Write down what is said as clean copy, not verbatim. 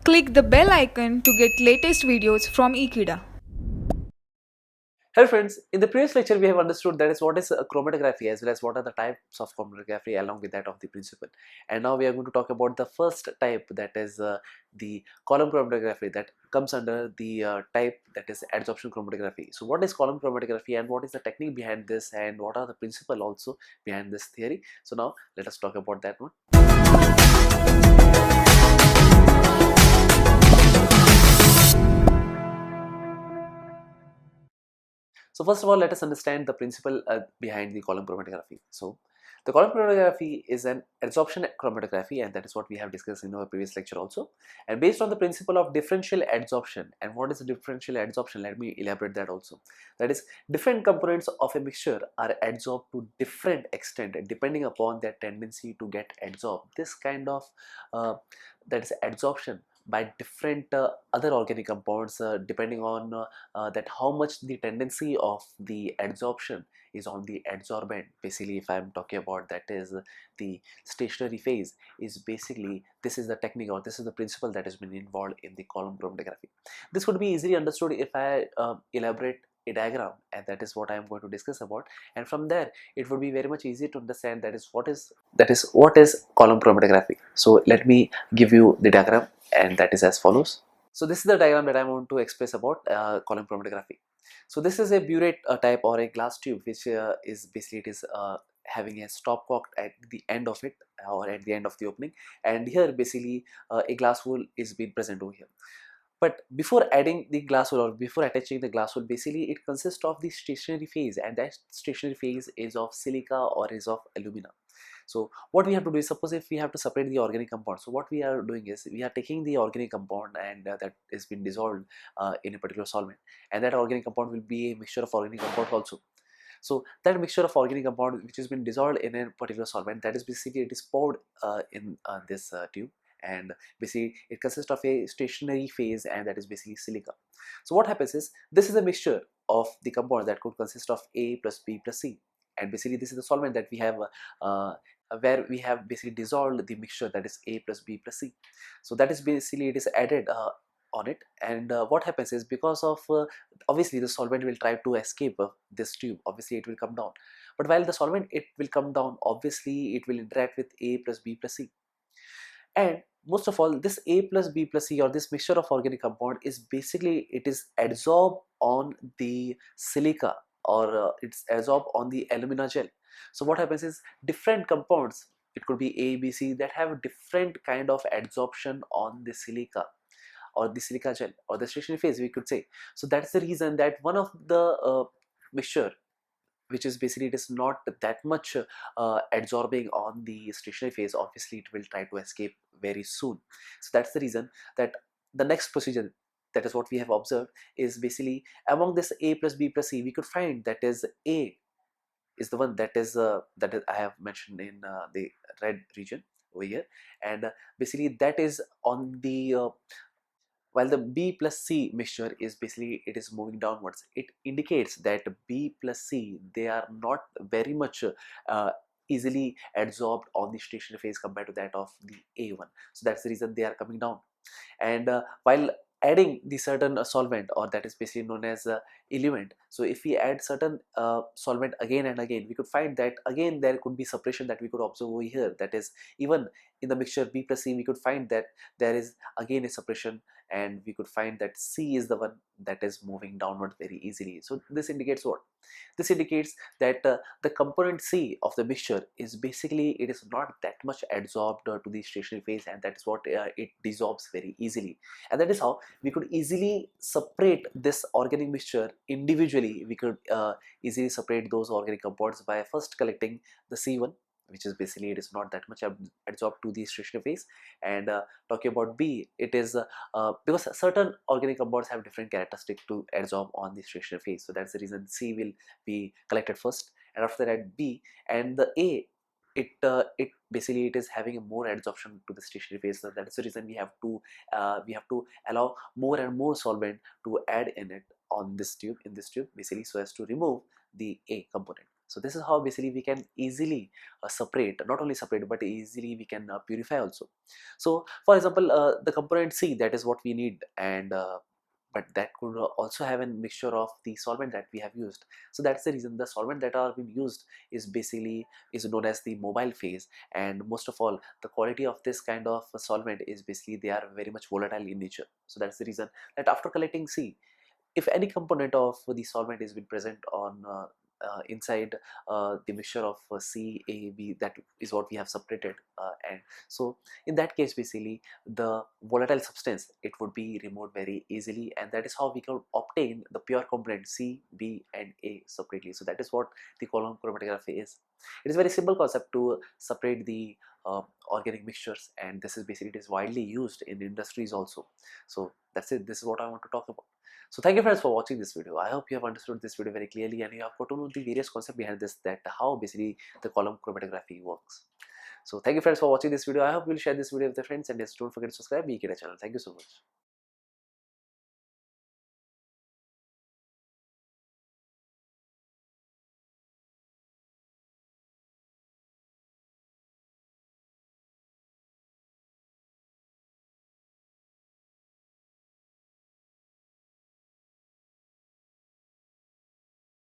Click the bell icon to get latest videos from Ekeeda. Hello friends, in the previous lecture we have understood that is what is chromatography as well as what are the types of chromatography along with that of the principle. And now we are going to talk about the first type, that is the column chromatography, that comes under the type that is adsorption chromatography. So what is column chromatography and what is the technique behind this and what are the principle also behind this theory? So now let us talk about that one. So first of all, let us understand the principle behind the column chromatography. So the column chromatography is an adsorption chromatography, and that is what we have discussed in our previous lecture also. And based on the principle of differential adsorption. And what is the differential adsorption? Let me elaborate that also. That is, different components of a mixture are adsorbed to different extent depending upon their tendency to get adsorbed. This kind of that is adsorption by different other organic compounds depending on that how much the tendency of the adsorption is on the adsorbent. Basically, if I'm talking about that is the stationary phase, is basically this is the technique or this is the principle that has been involved in the column chromatography. This could be easily understood if I elaborate a diagram, and that is what I am going to discuss about, and from there it would be very much easy to understand that is what is column chromatography. So let me give you the diagram, and that is as follows. So this is the diagram that I want to express about column chromatography. So this is a burette type or a glass tube, which is basically it is having a stopcock at the end of it or at the end of the opening, and here basically a glass wool is being present over here. But before adding the glass wool or before attaching the glass wool, basically it consists of the stationary phase, and that stationary phase is of silica or is of alumina. So what we have to do is, suppose if we have to separate the organic compound, so what we are doing is we are taking the organic compound and that is been dissolved in a particular solvent, and that organic compound will be a mixture of organic compounds also. So that mixture of organic compound which has been dissolved in a particular solvent, that is basically it is poured in this tube, and basically it consists of a stationary phase, and that is basically silica. So what happens is, this is a mixture of the compound that could consist of A plus B plus C, and basically this is the solvent that we have where we have basically dissolved the mixture, that is A plus B plus C. So that is basically it is added on it, and what happens is, because of obviously the solvent will try to escape this tube, obviously it will come down, but while the solvent it will come down, obviously it will interact with A plus B plus C. And most of all, this A plus B plus C or this mixture of organic compound is basically it is adsorbed on the silica, or it's adsorbed on the alumina gel. So what happens is, different compounds, it could be A, B, C, that have different kind of adsorption on the silica or the silica gel or the stationary phase, we could say. So that's the reason that one of the mixture, which is basically it is not that much adsorbing on the stationary phase, obviously it will try to escape very soon. So that's the reason that the next procedure, that is what we have observed, is basically among this A plus B plus C, we could find that is A is the one that is I have mentioned in the red region over here, and basically that is on the while the B plus C mixture is basically it is moving downwards. It indicates that B plus C, they are not very much easily adsorbed on the stationary phase compared to that of the A1. So that's the reason they are coming down. And while adding the certain solvent, or that is basically known as element, so if we add certain solvent again and again, we could find that again there could be separation that we could observe over here. That is, even in the mixture B plus C, we could find that there is again a separation, and we could find that C is the one that is moving downward very easily. So this indicates what? This indicates that the component C of the mixture is basically it is not that much adsorbed to the stationary phase, and that is what it dissolves very easily. And that is how we could easily separate this organic mixture individually. We could easily separate those organic compounds by first collecting the C1, which is basically it is not that much adsorbed to the stationary phase, and talking about B, it is because certain organic compounds have different characteristics to adsorb on the stationary phase. So that's the reason C will be collected first, and after that B, and the A, it basically it is having a more adsorption to the stationary phase. So that is the reason we have to allow more and more solvent to add in it on this tube, in this tube, basically, so as to remove the A component. So this is how basically we can easily separate, not only separate but easily we can purify also. So for example, the component C, that is what we need, and but that could also have a mixture of the solvent that we have used. So that's the reason the solvent that are being used is basically is known as the mobile phase. And most of all, the quality of this kind of solvent is basically they are very much volatile in nature. So that's the reason that after collecting C, if any component of the solvent is been present on inside the mixture of C, A, B, that is what we have separated, and so in that case basically the volatile substance, it would be removed very easily, and that is how we can obtain the pure component C, B and A separately. So that is what the column chromatography is. It is a very simple concept to separate the organic mixtures, and this is basically, it is widely used in industries also. So that's it, this is what I want to talk about. So thank you friends for watching this video. I hope you have understood this video very clearly and you have got to know the various concepts behind this, that how basically the column chromatography works. So thank you friends for watching this video. I hope you will share this video with your friends, and yes, don't forget to subscribe to Ekeeda channel. Thank you so much.